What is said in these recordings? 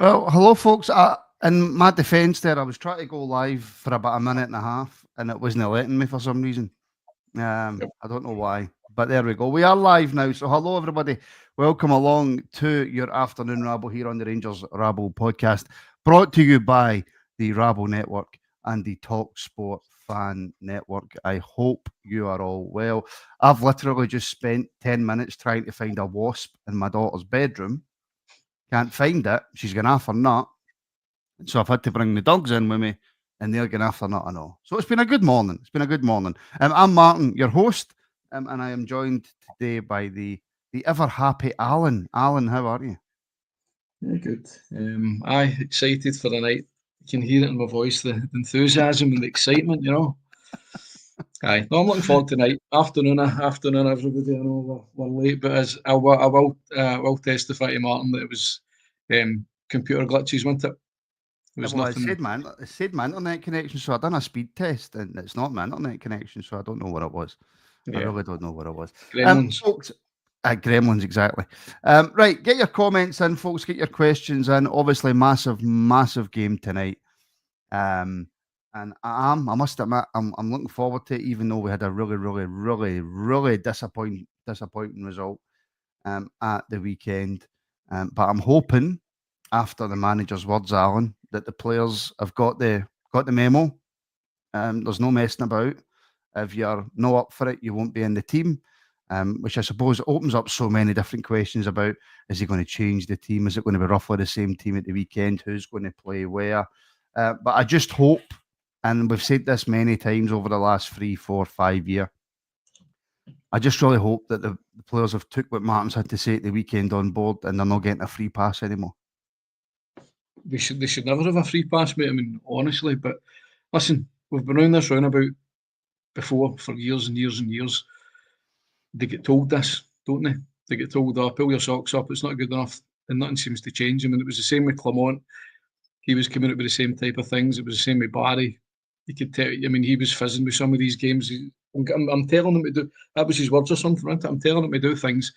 Well, hello, folks. In my defence, there, I was trying to go live for about a minute and a half, and it wasn't letting me for some reason. I don't know why, but there we go. We are live now. So, hello, everybody. Welcome along to your afternoon rabble here on the Rangers Rabble Podcast, brought to you by the Rabble Network and the Talk Sport Fan Network. I hope you are all well. I've literally just spent 10 minutes trying to find a wasp in my daughter's bedroom. Can't find it. She's going after nut. So I've had to bring the dogs in with me, and they're going after nut and all. So it's been a good morning. It's been a good morning. I'm Martin, your host, and I am joined today by the ever happy Alan. Alan, how are you? Yeah, good. I excited for the night. You can hear it in my voice, the enthusiasm and the excitement, you know. Aye, no, I'm looking forward to tonight. Afternoon, everybody. I know we're late, but as I will testify to Martin that it was computer glitches, wasn't it? It was Well, nothing. it said my internet connection, so I done a speed test, and it's not my internet connection, so I don't know what it was. I Yeah, really don't know what it was. gremlins. Folks, Gremlins, exactly. Right, get your comments in, folks. Get your questions in. Obviously, massive game tonight. And I must admit, I'm looking forward to it, even though we had a really disappointing result at the weekend. But I'm hoping, after the manager's words, Alan, that the players have got the memo. There's no messing about. If you're not up for it, you won't be in the team. Which I suppose opens up so many different questions about: is he going to change the team? Is it going to be roughly the same team at the weekend? Who's going to play where? But I just hope, and we've said this many times over the last 3, 4, 5 years, I just really hope that the players have took what Martin's had to say at the weekend on board, and they're not getting a free pass anymore. They should never have a free pass, mate. I mean, honestly, but listen, we've been around this roundabout before for years and years and years. They get told this, don't they? They get told, "Oh, pull your socks up. It's not good enough," and nothing seems to change. I mean, it was the same with Clement. He was coming out with the same type of things. It was the same with Barry. You could tell. I mean, he was fizzing with some of these games. I'm telling him to do. That was his words or something, wasn't it? I'm telling him to do things,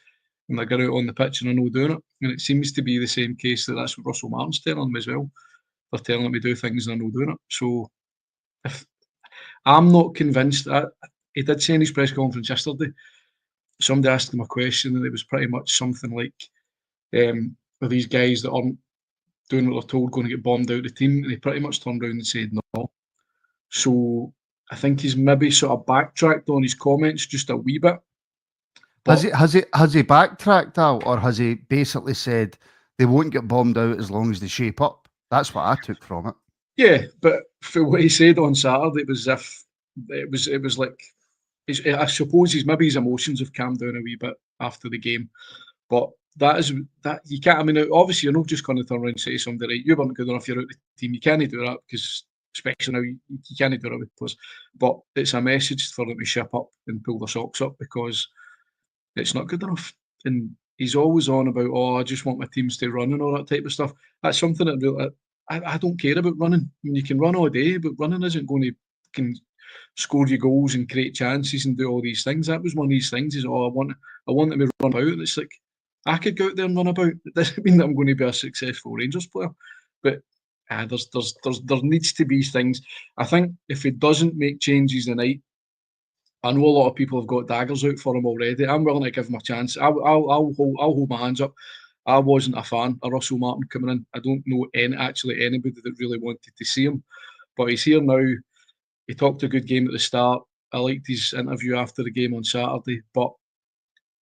and they get out on the pitch and they're not doing it. And it seems to be the same case that's what Russell Martin's telling him as well. They're telling him to do things and they're not doing it. So if I'm not convinced, he did say in his press conference yesterday. Somebody asked him a question, and it was pretty much something like, "Are these guys that aren't doing what they're told going to get bombed out of the team?" And he pretty much turned around and said no. So I think he's maybe sort of backtracked on his comments just a wee bit. Has But he backtracked out, or has he basically said they won't get bombed out as long as they shape up? That's what I took from it. yeah, but for what he said on Saturday, it was as if it was like I suppose his emotions have calmed down a wee bit after the game. But that you can't. I mean, obviously, you're not just going to turn around and say to somebody, "Right, you weren't good enough. You're out of the team." You can't do that because, especially now, you can't do that with players. But it's a message for them to ship up and pull their socks up because it's not good enough. And he's always on about, "Oh, I just want my team to stay running," all that type of stuff. That's something that really, I don't care about running. I mean, you can run all day, but running isn't going to can score you goals and create chances and do all these things. That was one of these things. Is I want them to run out, and it's like I could go out there and run about. It doesn't mean that I'm going to be a successful Rangers player, but there needs to be things. I think if he doesn't make changes tonight, I know a lot of people have got daggers out for him already. I'm willing to give him a chance. I'll hold my hands up. I wasn't a fan of Russell Martin coming in. I don't know anybody that really wanted to see him, but he's here now. He talked a good game at the start. I liked his interview after the game on Saturday, but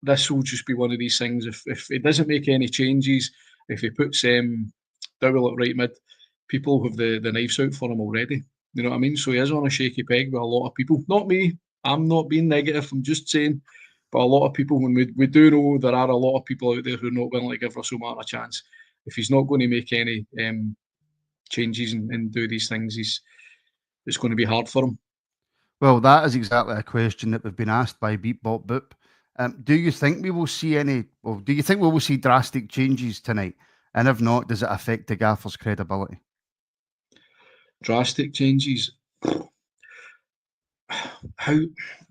this will just be one of these things. If he doesn't make any changes, if he puts Dowell at right mid, people have the knives out for him already. You know what I mean? So he is on a shaky peg with a lot of people. Not me. I'm not being negative. I'm just saying, but a lot of people. When we do know there are a lot of people out there who are not willing to give Russell Martin a chance. If he's not going to make any changes and do these things, it's going to be hard for him. Well, that is exactly a question that we've been asked by Beep Bop Boop. Do you think we will see do you think we will see drastic changes tonight? And if not, does it affect the gaffer's credibility? Drastic changes. How?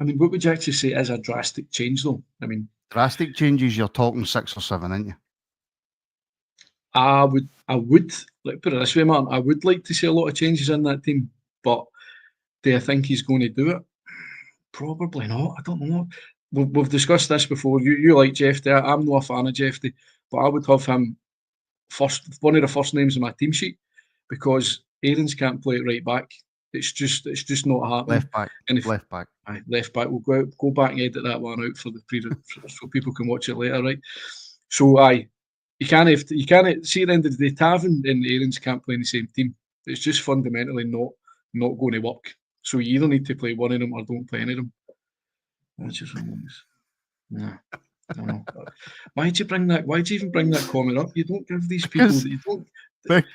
I mean, what would you actually say is a drastic change, though? I mean, Drastic changes, you're talking 6 or 7, aren't you? I would like put it this way, Martin. I would like to see a lot of changes in that team, but do I think he's going to do it? Probably not. I don't know. We've discussed this before. You like Jeffy. I'm not a fan of Jeffy, but I would have him one of the first names in my team sheet because Aarons can't play it right back. It's just not happening. Left back. And if left back. left back, we'll go back and edit that one out for so people can watch it later, right? So you can't see at the end of the day, Tavernier and Aarons can't play in the same team. It's just fundamentally not going to work. So you either need to play one of them or don't play any of them. That's just yeah. I don't know. Why'd you even bring that comment up? You don't give these people that you don't.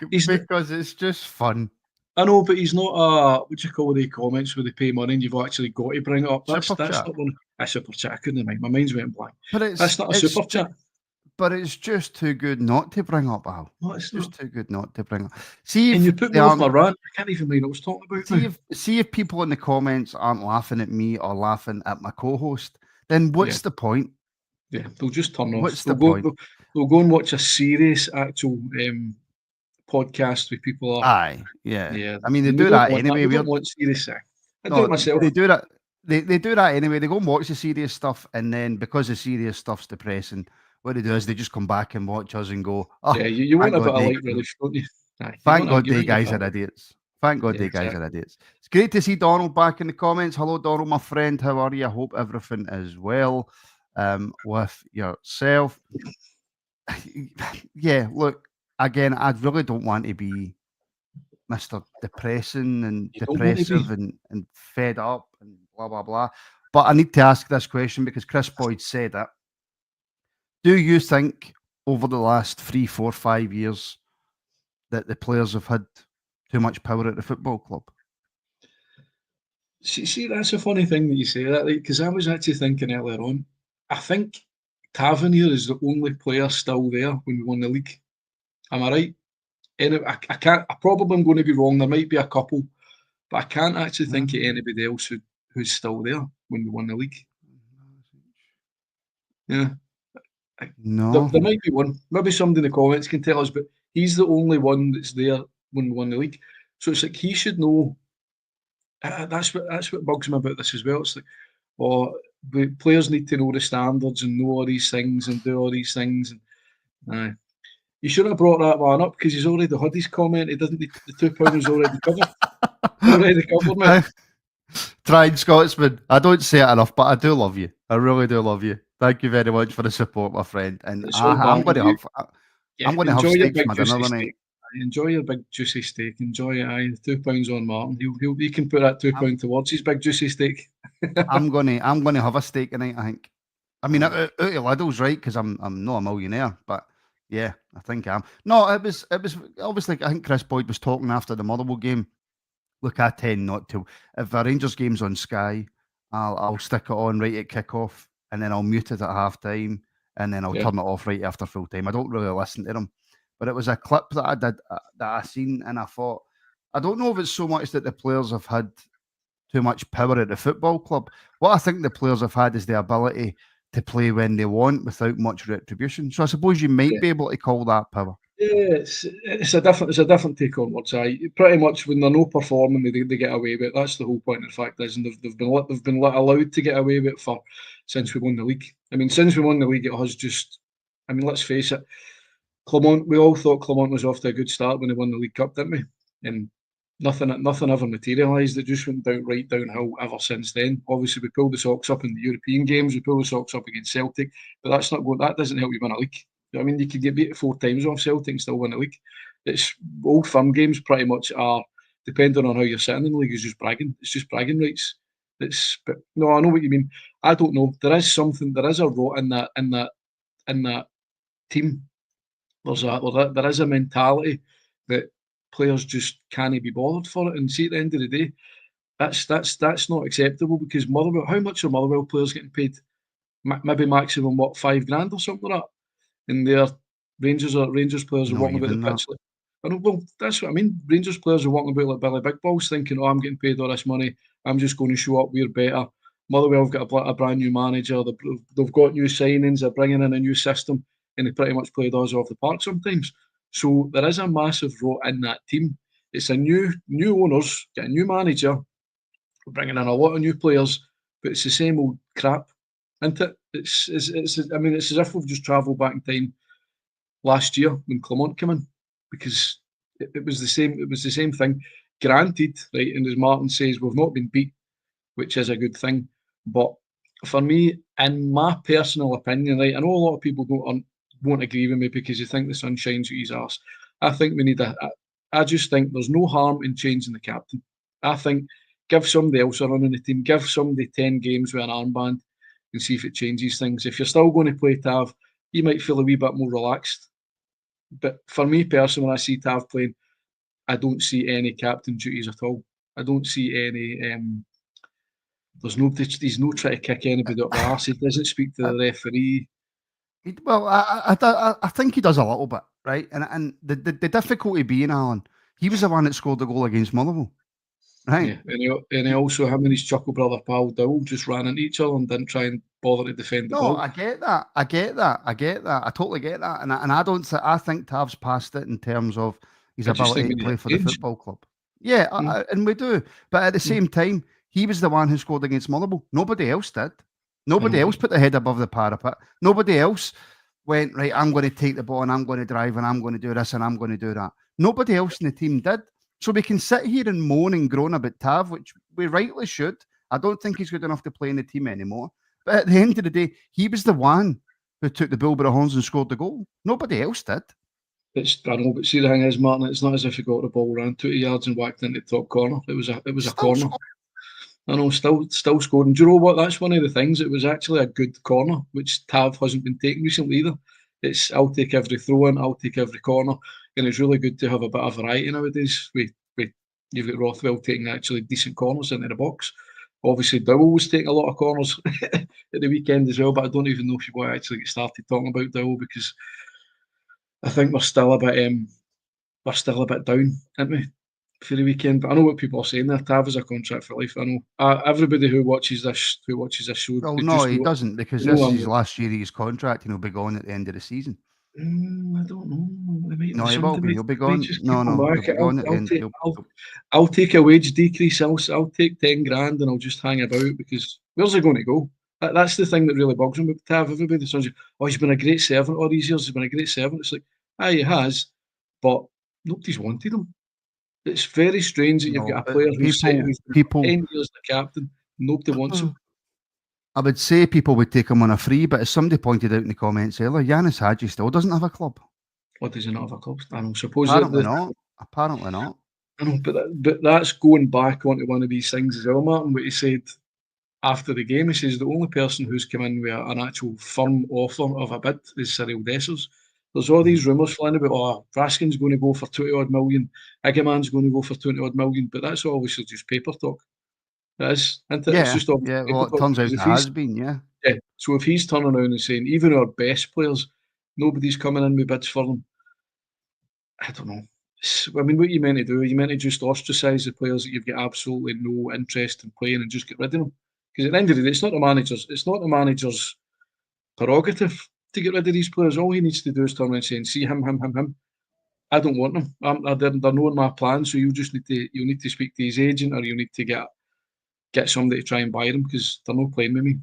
Because it's just fun. I know, but he's not what do you call the comments where they pay money and you've actually got to bring it up. That's not one. A super chat. I couldn't mind. My mind's went blank. But that's not a super chat. But it's just too good not to bring up, Al. No, it's just too good not to bring up. See, and you put me off my rant. I can't even mind what I was talking about. See if people in the comments aren't laughing at me or laughing at my co-host, then what's the point? Yeah, they'll just turn off. What's the point? They'll go and watch a serious actual podcast with people. Yeah. I mean, they do that anyway. We don't want serious. I do it myself. They do that. They do that anyway. They go and watch the serious stuff, and then because the serious stuff's depressing, what they do is they just come back and watch us and go, "Oh, yeah, you want a bit of light relief, don't you?" Thank God they guys are idiots. Thank God they guys are idiots. It's great to see Donald back in the comments. Hello, Donald, my friend. How are you? I hope everything is well with yourself. Yeah, look, again, I really don't want to be Mr. Depressing and depressive and fed up and blah, blah, blah. But I need to ask this question because Chris Boyd said it. Do you think over the last 3, 4, 5 years that the players have had too much power at the football club? See, that's a funny thing that you say that, because I was actually thinking earlier on. I think Tavernier is the only player still there when we won the league. Am I right? And I can't. I probably am going to be wrong. There might be a couple, but I can't actually think of anybody else who's still there when we won the league. Yeah. No. There might be one. Maybe somebody in the comments can tell us, but he's the only one that's there when we won the league. So it's like he should know. That's what bugs me about this as well. It's like, players need to know the standards and know all these things and do all these things. And you shouldn't have brought that one up because he's already had his comment. He doesn't. The £2 was already covered. Already covered, mate. Trying Scotsman. I don't say it enough, but I do love you. I really do love you. Thank you very much for the support, my friend. And I'm going to have steaks for my dinner tonight. Enjoy your big juicy steak. Enjoy it. £2 on Martin. He can put that £2 towards his big juicy steak. I'm gonna have a steak tonight, I think. I mean, out of Lidl's, right? Because I'm not a millionaire, but yeah, I think I am. No, it was obviously. I think Chris Boyd was talking after the Motherwell game. Look, I tend not to. If a Rangers game's on Sky, I'll stick it on right at kickoff, and then I'll mute it at half time, and then I'll turn it off right after full time. I don't really listen to them. But it was a clip that I did that I seen, and I thought, I don't know if it's so much that the players have had too much power at the football club. What I think the players have had is the ability to play when they want without much retribution. So I suppose you might be able to call that power. Yeah, it's a different take on words. Pretty much when they're not performing, they get away with it. That's the whole point. In fact, is, and they've been allowed to get away with it since we won the league. I mean, since we won the league, it has just. I mean, let's face it. Clermont, we all thought Clermont was off to a good start when they won the League Cup, didn't we? And nothing ever materialised. It just went right downhill ever since then. Obviously, we pulled the socks up in the European games. We pulled the socks up against Celtic, but that doesn't help you win a league. I mean, you could get beat 4 times off Celtic and still win a league. It's Old Firm games pretty much are, depending on how you're sitting in the league, is just bragging. It's just bragging rights. But no, I know what you mean. I don't know. There is a rot in that team. There is a mentality that players just can't be bothered for it. And see, at the end of the day, that's not acceptable because Motherwell. How much are Motherwell players getting paid? Maybe maximum £5,000 or something like that. And their Rangers players are walking about the pitch. Well, that's what I mean. Rangers players are walking about like Billy Big Balls, thinking, "Oh, I'm getting paid all this money. I'm just going to show up. We're better." Motherwell have got a brand new manager. They've got new signings. They're bringing in a new system. And they pretty much played us off the park sometimes. So there is a massive rot in that team. It's a new owners, get a new manager, bringing in a lot of new players, but it's the same old crap, isn't it? It's I mean, it's as if we've just travelled back in time last year when Clement came in, because it was the same. It was the same thing. Granted, right, and as Martin says, we've not been beat, which is a good thing. But for me, in my personal opinion, right, I know a lot of people won't agree with me because you think the sun shines at his arse. I think we need I just think there's no harm in changing the captain. I think give somebody else a run in the team, give somebody 10 games with an armband and see if it changes things. If you're still going to play Tav, you might feel a wee bit more relaxed. But for me personally, when I see Tav playing, I don't see any captain duties at all. I don't see any. He's no trying to kick anybody up the arse. He doesn't speak to the referee. I think he does a little bit, right? And the difficulty being, Alan, he was the one that scored the goal against Motherwell, right? Yeah, and he also, him and his chuckle brother pal Dowell just ran into each other and didn't try and bother to defend the ball. No, I get that. I totally get that. And I don't. I think Tav's past it in terms of his ability to play for the football club. Yeah, and we do. But at the same time, he was the one who scored against Motherwell. Nobody else did. Nobody else put their head above the parapet. Nobody else went, right, I'm going to take the ball and I'm going to drive and I'm going to do this and I'm going to do that. Nobody else in the team did. So we can sit here and moan and groan about Tav, which we rightly should. I don't think he's good enough to play in the team anymore. But at the end of the day, he was the one who took the bull by the horns and scored the goal. Nobody else did. I know, but see, the thing is, Martin, it's not as if he got the ball around 20 yards and whacked into the top corner. It was a corner. I know, still scoring. Do you know what? That's one of the things. It was actually a good corner, which Tav hasn't been taking recently either. It's I'll take every throw in, I'll take every corner, and it's really good to have a bit of variety nowadays. You've got Rothwell taking actually decent corners into the box. Obviously, Dowell was taking a lot of corners at the weekend as well, but I don't even know if you want to actually get started talking about Dowell because I think we're still a bit down, aren't we, for the weekend? But I know what people are saying there. Tav is a contract for life. I know everybody who watches this show. Well, no, he doesn't, because this is his last year of his contract, and he'll be gone at the end of the season. I don't know. No, he will be. He'll be gone. I'll take a wage decrease. I'll take 10 grand and I'll just hang about because where's he going to go? That's the thing that really bugs him with Tav. Everybody says, "Oh, he's been a great servant all these years. He's been a great servant." It's like, he has, but nobody's wanted him. It's very strange that you've got a player who's 10 years the captain. Nobody wants him. I would say people would take him on a free, but as somebody pointed out in the comments earlier, Yanis Hadji still doesn't have a club. What, does he not have a club? I don't suppose. Apparently not. I know, but that's going back onto one of these things as well, Martin. What he said after the game, he says the only person who's come in with an actual firm offer of a bid is Cyril Dessers. There's all these rumours flying about, Raskin's going to go for 20 odd million, Iggeman's going to go for 20 odd million, but that's obviously just paper talk. That is, isn't it? It's just it turns out it has been, yeah. So if he's turning around and saying, even our best players, nobody's coming in with bids for them, I don't know. I mean, what are you meant to do? Are you meant to just ostracise the players that you've got absolutely no interest in playing and just get rid of them? Because at the end of the day, it's not the manager's prerogative to get rid of these players. All he needs to do is turn around and say, see him. I don't want them. They're not in my plan, so you need to speak to his agent, or you need to get somebody to try and buy them because they're not playing with me.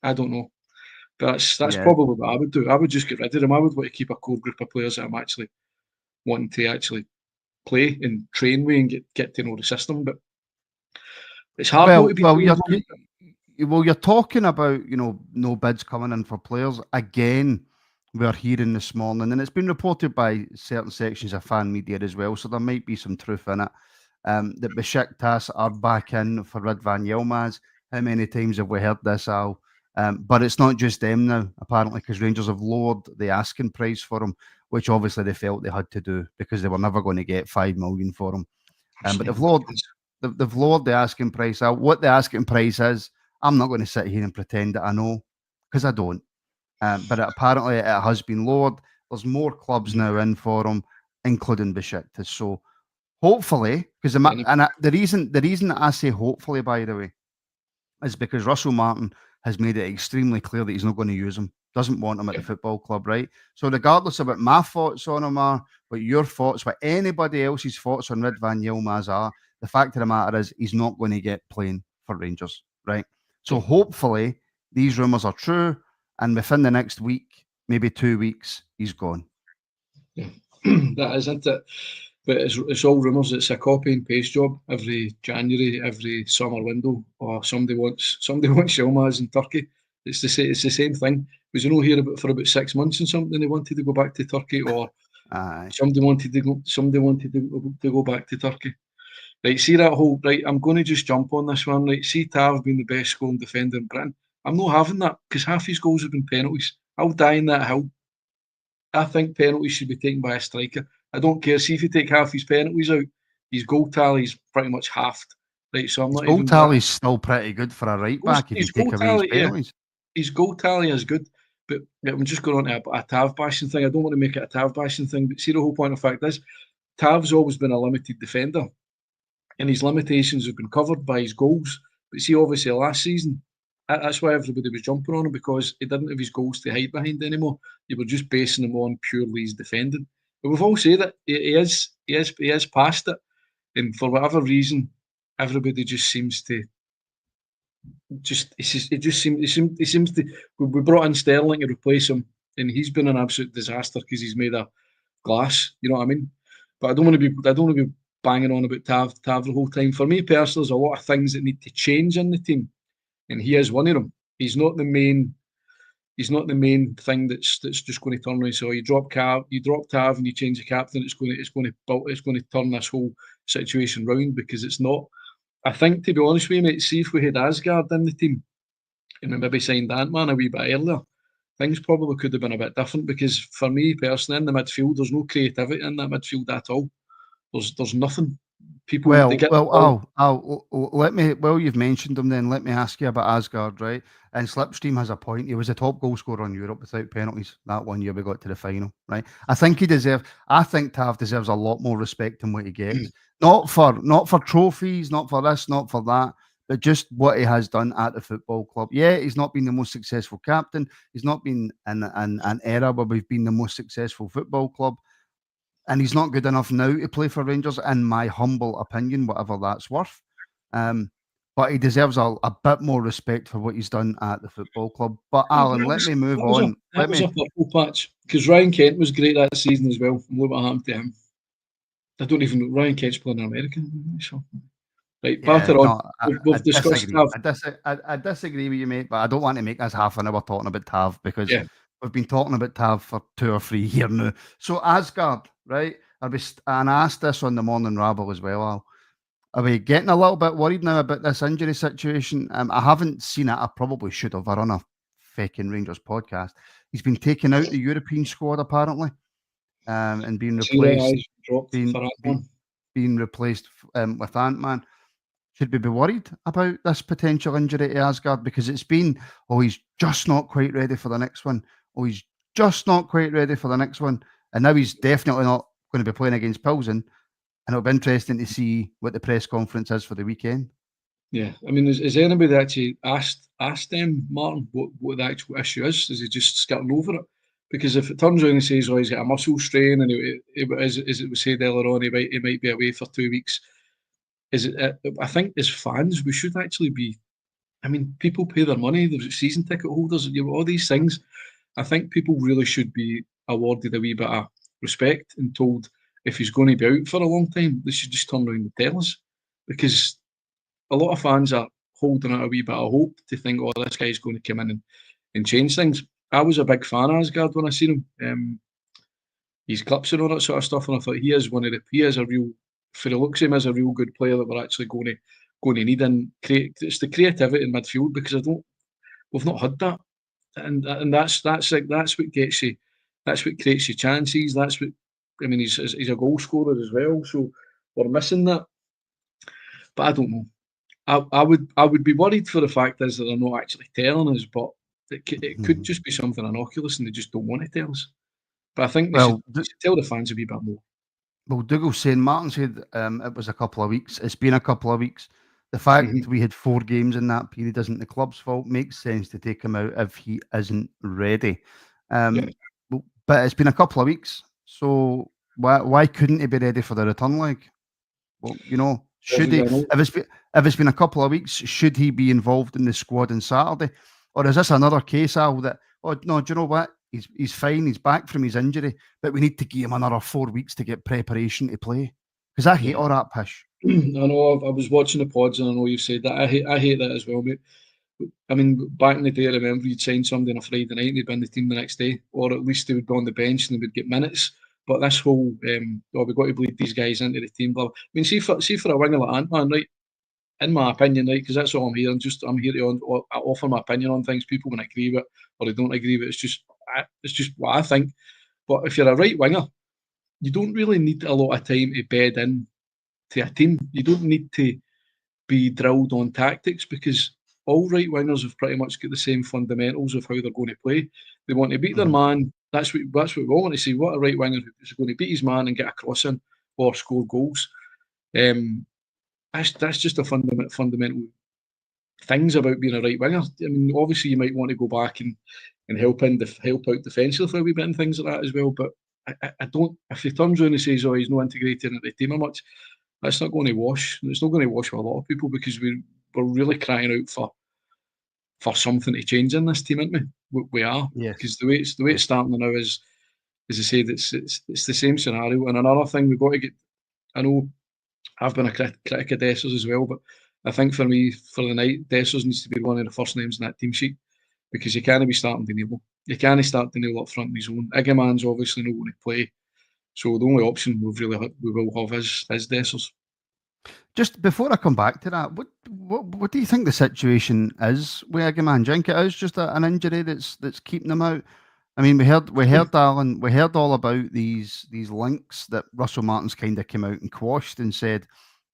I don't know. But that's probably what I would do. I would just get rid of them. I would want to keep a core group of players that I'm actually wanting to actually play and train with and get to know the system. But it's hard to be. You're talking about, no bids coming in for players. Again, we're hearing this morning, and it's been reported by certain sections of fan media as well, so there might be some truth in it, that Besiktas are back in for Ridvan Yilmaz. How many times have we heard this, Al? But it's not just them now, apparently, because Rangers have lowered the asking price for him, which obviously they felt they had to do because they were never going to get 5 million for him. But they've lowered the asking price out. What the asking price is, I'm not going to sit here and pretend that I know, because I don't. But apparently it has been lowered. There's more clubs now in for him, including Besiktas. So hopefully, because the reason that I say hopefully, by the way, is because Russell Martin has made it extremely clear that he's not going to use him. doesn't want him at the football club, right? So regardless of what my thoughts on him are, what your thoughts, what anybody else's thoughts on Ridvan Yilmaz are, the fact of the matter is he's not going to get playing for Rangers, right? So hopefully these rumours are true, and within the next week, maybe 2 weeks, he's gone. Yeah, that isn't it. But it's all rumours. It's a copy and paste job every January, every summer window. Or somebody wants Yilmaz in Turkey. It's the same thing. Was here for about 6 months and something. They wanted to go back to Turkey, or somebody wanted to go back to Turkey. Right, see that whole right. I'm going to just jump on this one. Right, see Tav being the best scoring defender in Britain. I'm not having that because half his goals have been penalties. I'll die in that hill. I think penalties should be taken by a striker. I don't care. See if you take half his penalties out, his goal tally's pretty much halved. Right, so I'm not even. His goal tally's still pretty good for a right back if you take away his penalties. His goal tally is good, but I'm just going on to a Tav bashing thing. I don't want to make it a Tav bashing thing, but see, the whole point of fact is, Tav's always been a limited defender, and his limitations have been covered by his goals. But see, obviously last season, that's why everybody was jumping on him, because he didn't have his goals to hide behind anymore. You were just basing him on purely his defending. But we've all said that he is past it, and for whatever reason, everybody just seems to. He seems to. We brought in Sterling to replace him, and he's been an absolute disaster because he's made of glass. You know what I mean? But I don't want to be banging on about Tav the whole time. For me personally, there's a lot of things that need to change in the team, and he is one of them. He's not the main thing that's just going to turn around. So you drop Tav, and you change the captain. It's going to turn this whole situation round, because it's not. I think, to be honest with you, mate, see if we had Asgard in the team and we maybe signed Ant-Man a wee bit earlier, things probably could have been a bit different, because for me personally, in the midfield, there's no creativity in that midfield at all. There's nothing. People let me. Well, you've mentioned him. Then let me ask you about Asgard, right? And Slipstream has a point. He was the top goal scorer in Europe without penalties that one year we got to the final, right? I think Tav deserves a lot more respect than what he gets. Not for trophies, not for this, not for that, but just what he has done at the football club. Yeah, he's not been the most successful captain. He's not been in an era where we've been the most successful football club. And he's not good enough now to play for Rangers, in my humble opinion, whatever that's worth. But he deserves a bit more respect for what he's done at the football club. But Alan, let me move on. That was a purple patch, because Ryan Kent was great that season as well. And look what happened to him. I don't even know. Ryan Kent's playing in America. So. Right, batter on. We've discussed Tav. I disagree with you, mate, but I don't want to make this half an hour talking about Tav, because we've been talking about Tav for 2 or 3 years now. So Asgard, right? And I asked this on the Morning Rabble as well, Al. Are we getting a little bit worried now about this injury situation? I haven't seen it. I probably should have. I run a fucking Rangers podcast. He's been taken out the European squad, apparently, and being replaced. Being replaced with Ant-Man. Should we be worried about this potential injury to Asgard? Because it's been, he's just not quite ready for the next one. He's just not quite ready for the next one. And now he's definitely not going to be playing against Plzen. And it'll be interesting to see what the press conference is for the weekend. Yeah, I mean, has anybody actually asked them, Martin, what the actual issue is? Is he just skirting over it? Because if it turns around and says, he's got a muscle strain, and as it was said earlier on, he might be away for 2 weeks. I think as fans, we should actually be. I mean, people pay their money. There's season ticket holders, all these things. I think people really should be awarded a wee bit of respect and told, if he's going to be out for a long time, they should just turn around and tell us. Because a lot of fans are holding out a wee bit of hope to think, this guy's going to come in and change things. I was a big fan of Asgard when I seen him. His clips and all that sort of stuff, and I thought he is a real. For the looks of him, as a real good player that we're actually going to need, and it's the creativity in midfield, because we've not had that, and that's what gets you, that's what creates you chances. That's what he's a goal scorer as well, so we're missing that. But I don't know. I would be worried for the fact is that they're not actually telling us, but it could just be something innocuous and they just don't want to tell us. But I think they should tell the fans a wee bit more. Well, Dougal's saying, Martin said it was a couple of weeks. It's been a couple of weeks. The fact we had 4 games in that period isn't the club's fault. Makes sense to take him out if he isn't ready. Yeah. But it's been a couple of weeks, so why couldn't he be ready for the return leg? Well, should he? If it's been a couple of weeks, should he be involved in the squad on Saturday, or is this another case, Al? That no, do you know what? He's fine. He's back from his injury, but we need to give him another 4 weeks to get preparation to play. Because I hate all that pish. I know. I was watching the pods, and I know you've said that. I hate that as well, mate. I mean, back in the day, I remember you'd sign somebody on a Friday night and they'd be in the team the next day, or at least they would be on the bench and they would get minutes. But this whole, we've got to bleed these guys into the team. Blah. I mean, see for a winger like Ant-Man, right? In my opinion, right, because that's all I'm here. I'm here to offer my opinion on things. People can agree with or they don't agree with. It's just what I think. But if you're a right winger, you don't really need a lot of time to bed in to a team. You don't need to be drilled on tactics because all right wingers have pretty much got the same fundamentals of how they're going to play. They want to beat their man. That's what we all want to see. What a right winger who's going to beat his man and get a cross in or score goals. That's just a fundamental things about being a right winger. I mean, obviously you might want to go back and help out defensively a wee bit and things like that as well. But I don't. If he turns around and says, "Oh, he's not integrated into the team or much," that's not going to wash. It's not going to wash with a lot of people because we're really crying out for something to change in this team, aren't we? We are. Yes. Because the way it's starting now is, as I said, it's the same scenario. And another thing we've got to get. I know I've been a critic of Dessers as well, but I think for me, for the night, Dessers needs to be one of the first names in that team sheet because you can't be starting Danilo. You can't start Danilo up front in his own. Iggyman's obviously not going to play. So the only option we will have is Dessers. Just before I come back to that, what do you think the situation is with Iggyman? Do you think it is just an injury that's keeping him out? I mean, we heard Alan, we heard all about these links that Russell Martin's kind of came out and quashed and said,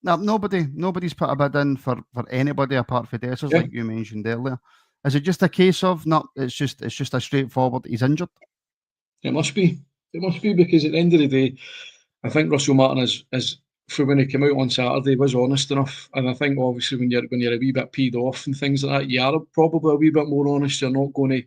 no, nobody's put a bid in for anybody apart from Dessers, like you mentioned earlier. Is it just a case of it's just a straightforward he's injured? It must be. It must be because at the end of the day, I think Russell Martin is for when he came out on Saturday was honest enough, and I think obviously when you're a wee bit peed off and things like that, you are probably a wee bit more honest. You're not going to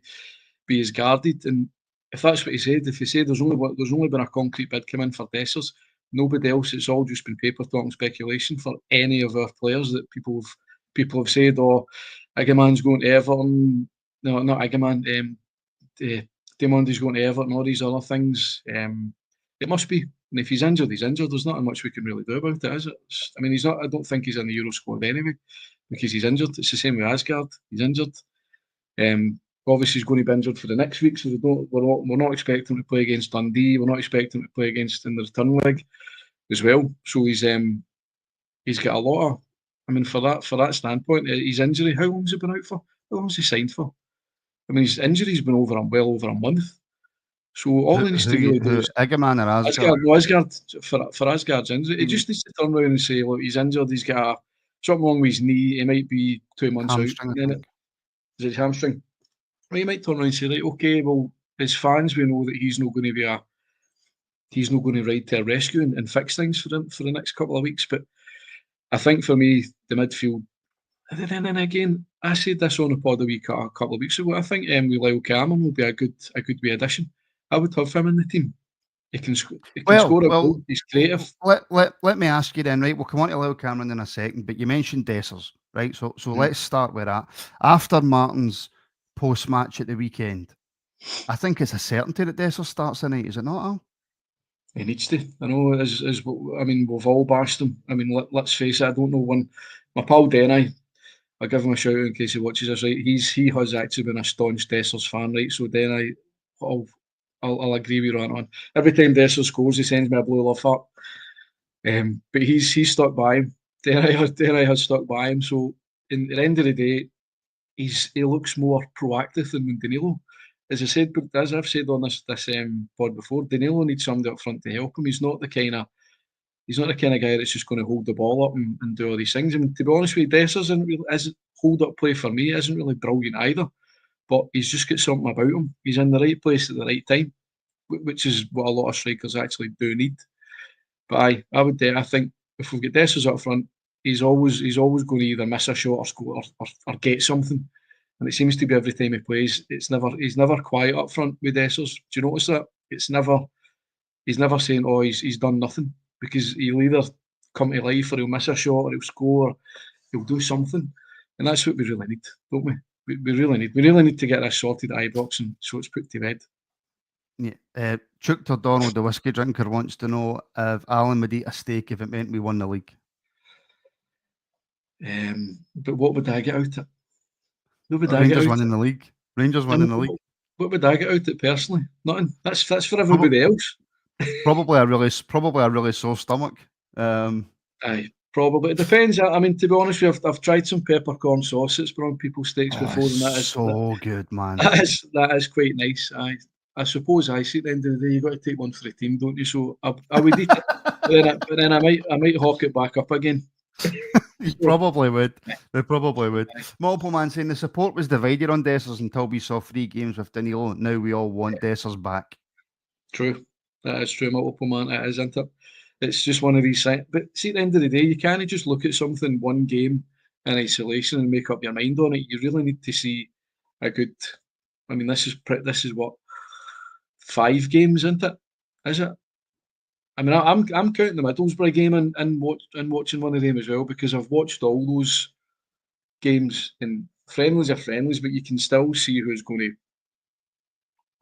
be as guarded, and if that's what he said, if he said there's only been a concrete bid come in for Dessers, nobody else, it's all just been paper talk and speculation for any of our players that people have said, oh, Iggyman's going to Everton, no, not Iggyman, Diamondi's going to Everton, all these other things. It must be. And if he's injured, he's injured. There's not much we can really do about it, is it? I mean, he's not. I don't think he's in the Euro squad anyway because he's injured. It's the same with Asgard. He's injured. Obviously, he's going to be injured for the next week, so we're not expecting him to play against Dundee. We're not expecting him to play against in the return leg as well. So he's got a lot of. I mean, for that standpoint, his injury. How long has he been out for? How long has he signed for? I mean, his injury's been well over a month. So all he needs to really do is Iggyman or Asgard? Asgard for Asgard's injury. He just needs to turn around and say, look, he's injured. He's got something wrong with his knee. He might be 2 months hamstring, out. Is it hamstring? Well, he might turn around and say, right, okay, well, as fans, we know that he's not going to ride to a rescue and fix things for the next couple of weeks. But I think for me, the midfield. And then again, I said this on the pod a couple of weeks ago. I think with Lyle Cameron will be a good wee addition. I would have him in the team. He can score a goal. He's creative. Let me ask you then, right? We'll come on to Lyle Cameron in a second, but you mentioned Dessers, right? So let's start with that. After Martin's post-match at the weekend, I think it's a certainty that Dessers starts tonight, is it not, Al? He needs to. I know, I mean, we've all bashed him. I mean, let's face it, I don't know when my pal Denai, I'll give him a shout out in case he watches us, right? He has actually been a staunch Dessers fan, right? So Denai, I'll agree with you on that one. Every time Dessers scores, he sends me a blue love heart. But he's stuck by him. Denai has stuck by him. So at the end of the day, he looks more proactive than Danilo. As I've said on this pod before, Danilo needs somebody up front to help him. He's not the kind of guy that's just going to hold the ball up and do all these things. I mean, to be honest with you, Dessers isn't hold-up play for me. Isn't really brilliant either. But he's just got something about him. He's in the right place at the right time, which is what a lot of strikers actually do need. But I think if we've got Dessers up front, he's always going to either miss a shot or score or get something. And it seems to be every time he plays, he's never quiet up front with Dessers. Do you notice that? He's never saying, oh, he's done nothing, because he'll either come to life or he'll miss a shot or he'll score, or he'll do something. And that's what we really need, don't we? We really need to get this sorted at Ibrox, and so it's put to bed. Yeah. Chuck Donald, the whiskey drinker, wants to know if Alan would eat a steak if it meant we won the league. But what would I get out of it? Rangers winning the league. Rangers winning the league. What would I get out of it personally? Nothing. That's for everybody else. Probably a really sore stomach. Aye, probably. It depends. I mean, to be honest with you, I've tried some peppercorn sauce that's been on people's steaks before, and that is so good, man. That is quite nice. I suppose I see at the end of the day, you got to take one for the team, don't you? So I would eat it, but then I might hawk it back up again. You probably would. They probably would. Multiple man saying the support was divided on Dessers until we saw 3 games with Danilo. Now we all want Dessers back. True. That is true, multiple man. It is, isn't it? It's just one of these things. But see, at the end of the day, you can't just look at something, one game in isolation, and make up your mind on it. You really need to see a good. I mean, this is what, 5 games, isn't it? Is it? I mean, I'm counting the Middlesbrough game and watching one of them as well, because I've watched all those games, and friendlies are friendlies, but you can still see who's going to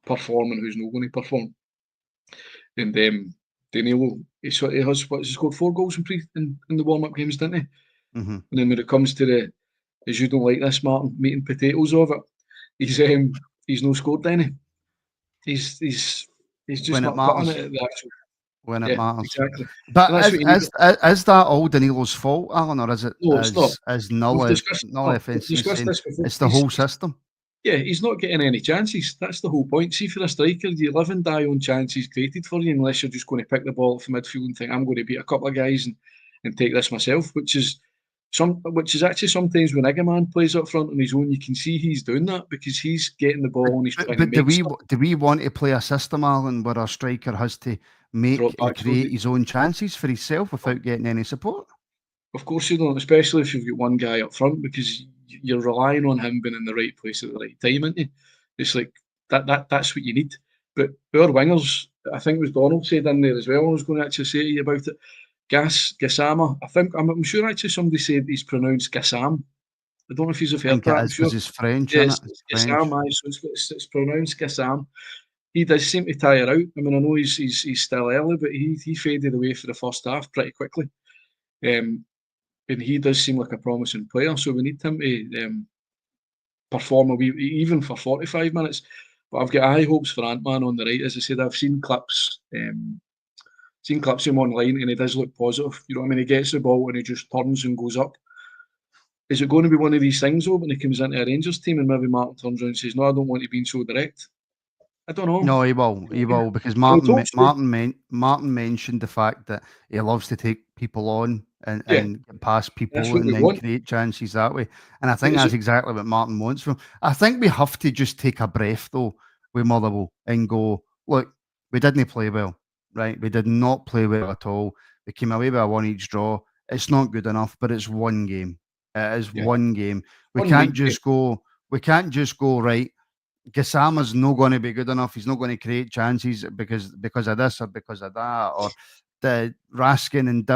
perform and who's not going to perform. And Danilo, he scored 4 goals in the warm-up games, didn't he? Mm-hmm. And then when it comes to the, as you don't like this, Martin, meat and potatoes of it, he's no scored any. He's just when not putting it at the actual. When it matters. Exactly. But is that all Danilo's fault, Alan, or is it it's not. null offence? It's the whole system. Yeah, he's not getting any chances. That's the whole point. See, for a striker, you live and die on chances created for you, unless you're just going to pick the ball from midfield and think, I'm going to beat a couple of guys and take this myself, which is actually sometimes when Iggerman plays up front on his own, you can see he's doing that, because he's getting the ball and he's trying to make do we want to play a system, Alan, where our striker has to make and create his own chances for himself without getting any support? Of course you don't, especially if you've got one guy up front, because you're relying on him being in the right place at the right time, isn't you? It's like that's what you need. But our wingers, I think it was Donald said in there as well, I was going to actually say to you about it, Gassama, I'm sure actually somebody said he's pronounced Gassam. I don't know if you've heard that. I'm sure it's French, yes, it's Gassam, so it's pronounced Gassam. He does seem to tire out. I mean, I know he's still early, but he faded away for the first half pretty quickly. And he does seem like a promising player, so we need him to perform a wee, even for 45 minutes. But I've got high hopes for Ant-Man on the right. As I said, I've seen clips of him online, and he does look positive. You know what I mean? He gets the ball and he just turns and goes up. Is it going to be one of these things, though, when he comes into a Rangers team and maybe Martin turns around and says, no, I don't want to be so direct? I don't know. No, he will, because Martin mentioned the fact that he loves to take people on and get past people and then create chances that way. And I think that's exactly what Martin wants from him. I think we have to just take a breath, though, with Motherwell and go, look, we didn't play well, right? We did not play well at all. We came away with a 1-1 draw. It's not good enough, but it's one game. It is one game. We can't just go, right, Gassama's not going to be good enough. He's not going to create chances because of this or because of that, or the Raskin and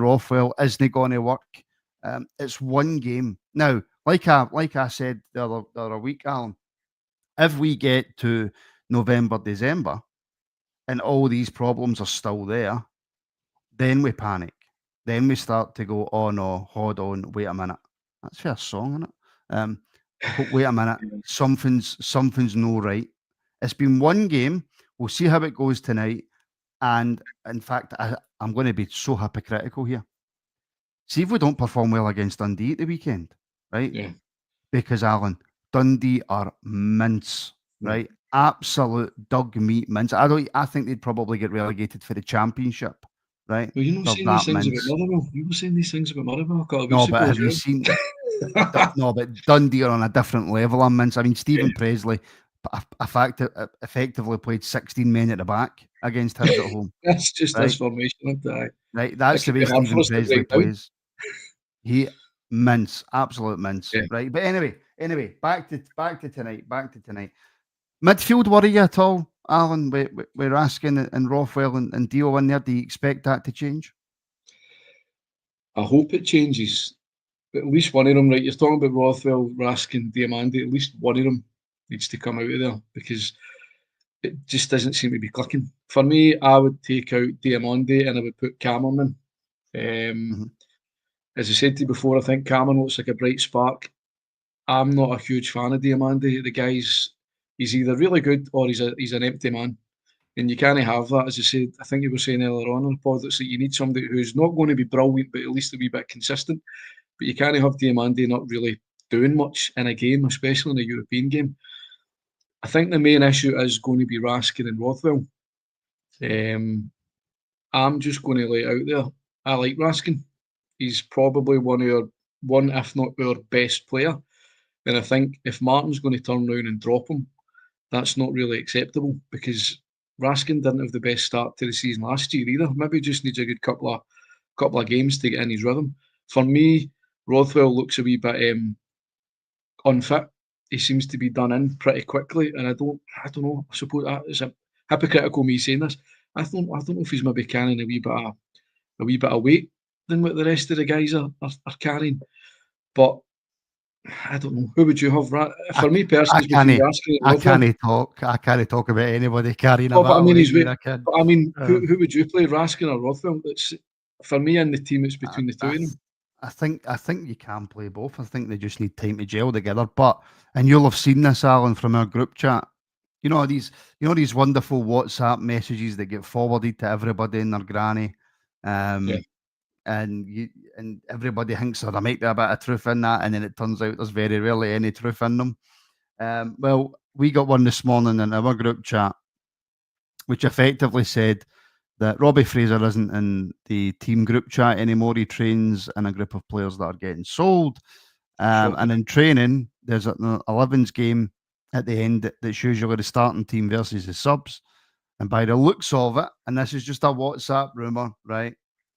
Rothwell isn't going to work. It's one game. Now, like I said the other week, Alan, if we get to November, December, and all these problems are still there, then we panic. Then we start to go, oh no, hold on, wait a minute. That's a song, isn't it? Wait a minute, something's no right. It's been one game. We'll see how it goes tonight. And in fact, I'm going to be so hypocritical here. See if we don't perform well against Dundee at the weekend, right? Yeah. Because, Alan, Dundee are mince, right? Absolute dog meat mince. I think they'd probably get relegated for the championship, right? Well, you're not saying these things about Motherwell. You were saying these things about Motherwell. No, but have you seen... No, but Dundee are on a different level. I mean, Stephen Presley effectively played 16 men at the back against Hibs at home. That's just Right? his formation, isn't it? Right, It that's the could way be hard for Stephen us to Presley break down. plays. He mince, absolute mince. Yeah. Right, but anyway, back to tonight. Midfield worry you at all, Alan? We're asking and Rothwell and Dio in there. Do you expect that to change? I hope it changes. At least one of them, right? You're talking about Rothwell, Raskin, Diamandi. At least one of them needs to come out of there because it just doesn't seem to be clicking. For me, I would take out Diamandi and I would put Cameron in. Mhm. As I said to you before, I think Cameron looks like a bright spark. I'm not a huge fan of Diamandi. The guy's he's either really good or he's an empty man. And you can't have that, as I said. I think you were saying earlier on in the pod that you need somebody who's not going to be brilliant, but at least a wee bit consistent. But you can't have Diamandi not really doing much in a game, especially in a European game. I think the main issue is going to be Raskin and Rothwell. I'm just going to lay it out there. I like Raskin. He's probably one, if not our best player. And I think if Martin's going to turn around and drop him, that's not really acceptable because Raskin didn't have the best start to the season last year either. Maybe he just needs a good couple of games to get in his rhythm. For me, Rothwell looks a wee bit unfit. He seems to be done in pretty quickly, and I don't know. I suppose it's a hypocritical me saying this. I don't know if he's maybe carrying a wee bit of weight than what the rest of the guys are carrying. But I don't know. Who would you have? For me personally, between Raskin and Rothwell. I can't talk about anybody carrying a But I mean, weight here. I can. But I mean, who would you play, Raskin or Rothwell? It's for me in the team. It's between the two of them. I think you can play both. I think they just need time to gel together. But and you'll have seen this, Alan, from our group chat. You know these wonderful WhatsApp messages that get forwarded to everybody and their granny. Yeah. And everybody thinks there might be a bit of truth in that, and then it turns out there's very rarely any truth in them. Well, we got one this morning in our group chat, which effectively said that Robbie Fraser isn't in the team group chat anymore. He trains in a group of players that are getting sold. And in training, there's an 11s game at the end that's usually the starting team versus the subs. And by the looks of it, and this is just a WhatsApp rumour, right?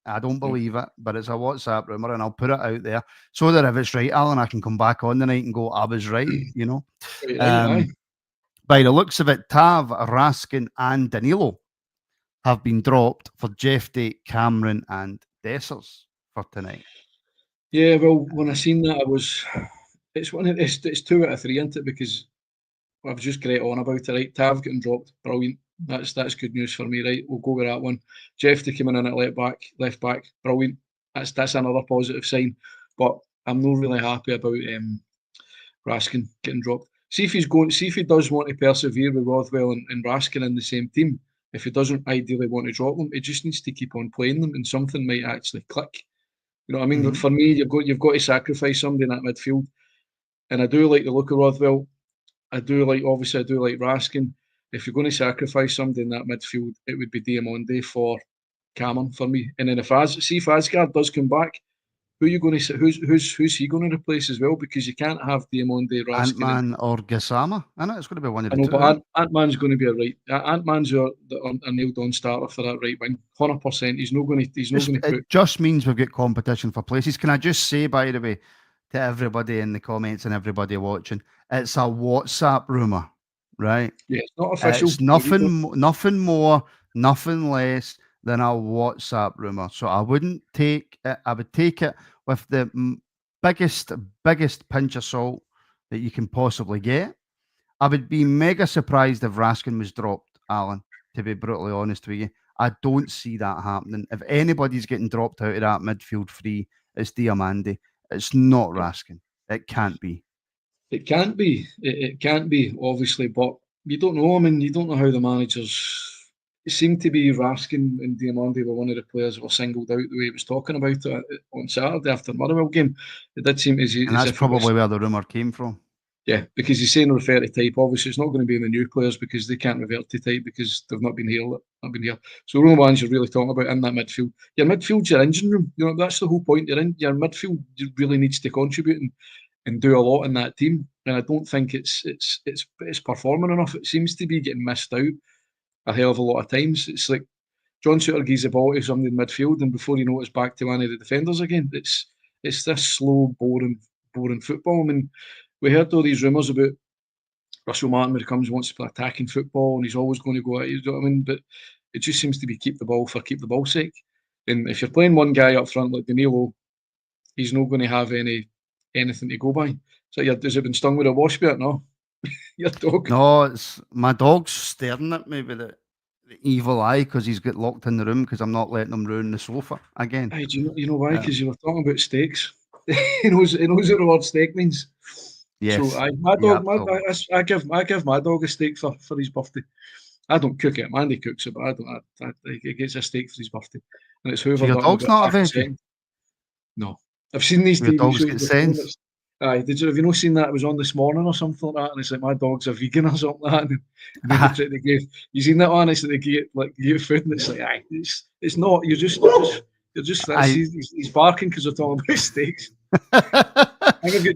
I don't believe it, but it's a WhatsApp rumour, and I'll put it out there so that if it's right, Alan, I can come back on the night and go, I was right, you know. By the looks of it, Tav, Raskin, and Danilo have been dropped for Jeffy, Cameron, and Dessers for tonight. Yeah, well, when I seen that, it's 2 out of 3, isn't it? Because I've just great on about it, right? Tav getting dropped, brilliant. That's good news for me, right? We'll go with that one. Jeffy coming in at left back, brilliant. That's another positive sign. But I'm not really happy about Raskin getting dropped. See if he does want to persevere with Rothwell and Raskin in the same team. If he doesn't ideally want to drop them, he just needs to keep on playing them, and something might actually click. You know what I mean? Mm-hmm. For me, you've got to sacrifice somebody in that midfield, and I do like the look of Rothwell. I do like Raskin. If you're going to sacrifice somebody in that midfield, it would be Diamandi for Cameron for me. And then if Asgard does come back, who are you going to who's he going to replace as well? Because you can't have Diamandi, Raskin, Ant-Man or Gassama. I know it's going to be one of the two. But Ant-Man's going to be a right. Ant-Man's a nailed-on starter for that right wing, 100%. He's not going to. It just means we've got competition for places. Can I just say, by the way, to everybody in the comments and everybody watching, it's a WhatsApp rumor, right? Yeah, it's not official. It's nothing more, nothing less than a WhatsApp rumor. So I wouldn't take it. I would take it with the biggest pinch of salt that you can possibly get. I would be mega surprised if Raskin was dropped, Alan, to be brutally honest with you. I don't see that happening. If anybody's getting dropped out of that midfield free, it's Diamandi. It's not Raskin. It can't be. It can't be. It can't be, obviously, but you don't know. I mean, you don't know how the managers. It seemed to be Raskin and Diamandi were one of the players that were singled out the way he was talking about it on Saturday after the Motherwell game. It did seem as that's probably where the rumour came from. Yeah, because he's saying refer to type. Obviously, it's not going to be in the new players because they can't revert to type because they've not been here. So the only ones you're really talking about in that midfield. Your midfield's your engine room. You know, that's the whole point. Your midfield really needs to contribute and do a lot in that team. And I don't think it's performing enough. It seems to be getting missed out a hell of a lot of times. It's like John Suter gives the ball to somebody in midfield, and before you know it's back to one of the defenders again. It's this slow, boring football. I mean, we heard all these rumours about Russell Martin when he comes wants to play attacking football, and he's always going to go at you. You know what I mean? But it just seems to be keep the ball sake. And if you're playing one guy up front like Danilo, he's not going to have anything to go by. So has it been stung with a wasp yet? No, your dog. No, it's my dog's staring at me with the evil eye because he's got locked in the room because I'm not letting him ruin the sofa again. Hey, do you know why? Because you were talking about steaks. he knows what the word steak means. Yes. So I give my dog a steak for his birthday. I don't cook it. Mandy cooks it, but I don't. He gets a steak for his birthday, and it's whoever. So your dog's not a veggie? No, I've seen these TV dogs shows. Get sense. Have you not seen that? It was on this morning or something like that, and it's like my dog's a vegan or something like that. And you seen that one? It's like they give food, and it's like, it's not. You're just. He's barking because they're talking about steaks.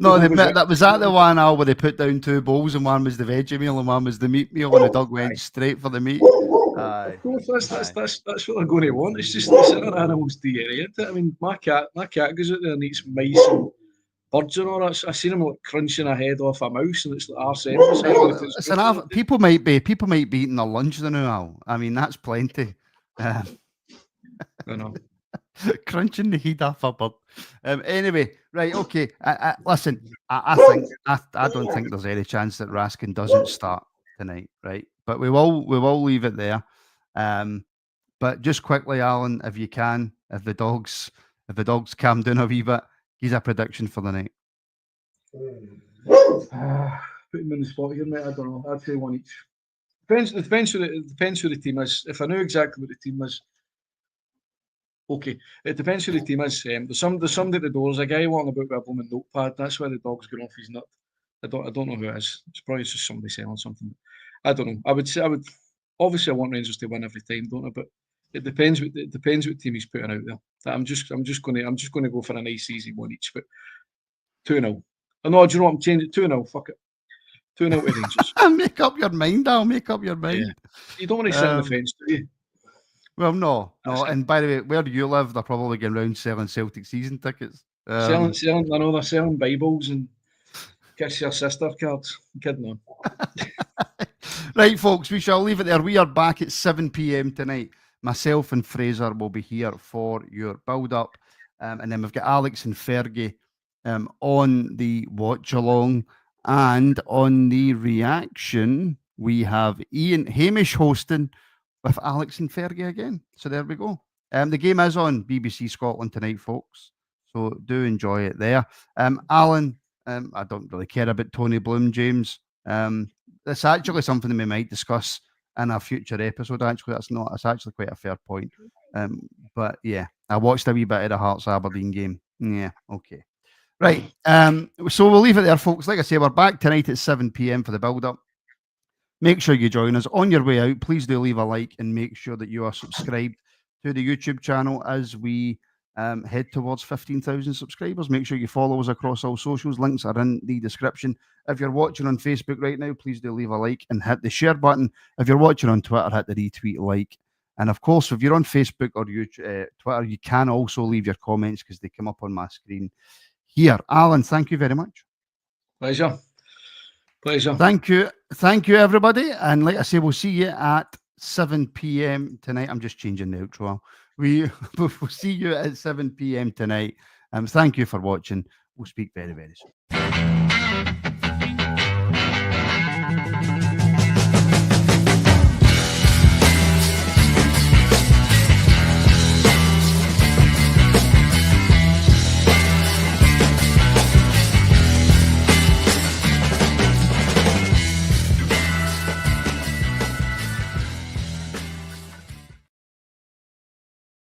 No, that was the one where they put down two bowls, and one was the veggie meal and one was the meat meal, and the dog went straight for the meat. Of course, that's what they're going to want. It's just this animal's DNA. I mean, my cat goes out there and eats mice and birds and all that. I seen him like crunching a head off a mouse, and it's like arse. People might be eating their lunch now. Al. I mean, that's plenty. I know. Crunching the head off a bird. Anyway, right, okay. Listen, I don't think there's any chance that Raskin doesn't start tonight, right? But we will leave it there. But just quickly, Alan, if you can, if the dogs calm down a wee bit, here's a prediction for the night. Put him in the spot here, mate. I don't know. I'd say one each. Depends who the team is. If I know exactly what the team is. Okay, it depends who the team is. There's somebody at the door. There's a guy walking about with a blooming notepad. That's where the dog's going off his nut. I don't know who it is. It's probably just somebody selling something. I don't know. I would obviously I want Rangers to win every time, don't I? But it depends what team he's putting out there. I'm just gonna go for a nice easy one each. But 2-0. Oh no, do you know what? I'm changing it 2-0. Fuck it. 2-0 to Rangers. Make up your mind, Al. Make up your mind. Yeah. You don't want to sit on the fence, do you? Well, no. And by the way, where do you live? They're probably going around selling Celtic season tickets. Selling. I know they're selling Bibles and kiss your sister cards. I'm kidding on. Right, folks, we shall leave it there. We are back at 7 p.m. tonight. Myself and Fraser will be here for your build-up. And then we've got Alex and Fergie on the watch-along. And on the reaction, we have Ian Hamish hosting with Alex and Fergie again. So there we go. The game is on BBC Scotland tonight, folks. So do enjoy it there. Alan, I don't really care about Tony Bloom, James. That's actually something that we might discuss in a future episode. Actually, it's actually quite a fair point. But yeah, I watched a wee bit of the Hearts Aberdeen game. Yeah, okay. Right. So we'll leave it there, folks. Like I say, we're back tonight at 7 p.m. for the build-up. Make sure you join us. On your way out, please do leave a like and make sure that you are subscribed to the YouTube channel as we head towards 15,000 subscribers. Make sure you follow us across all socials. Links are in the description. If you're watching on Facebook right now, please do leave a like and hit the share button. If you're watching on Twitter, hit the retweet like. And of course, if you're on Facebook or Twitter, you can also leave your comments because they come up on my screen here. Alan, thank you very much. Pleasure. Thank you, everybody. And like I say, we'll see you at 7 p.m. tonight. I'm just changing the outro. We'll see you at 7 p.m. tonight. Thank you for watching. We'll speak very, very soon.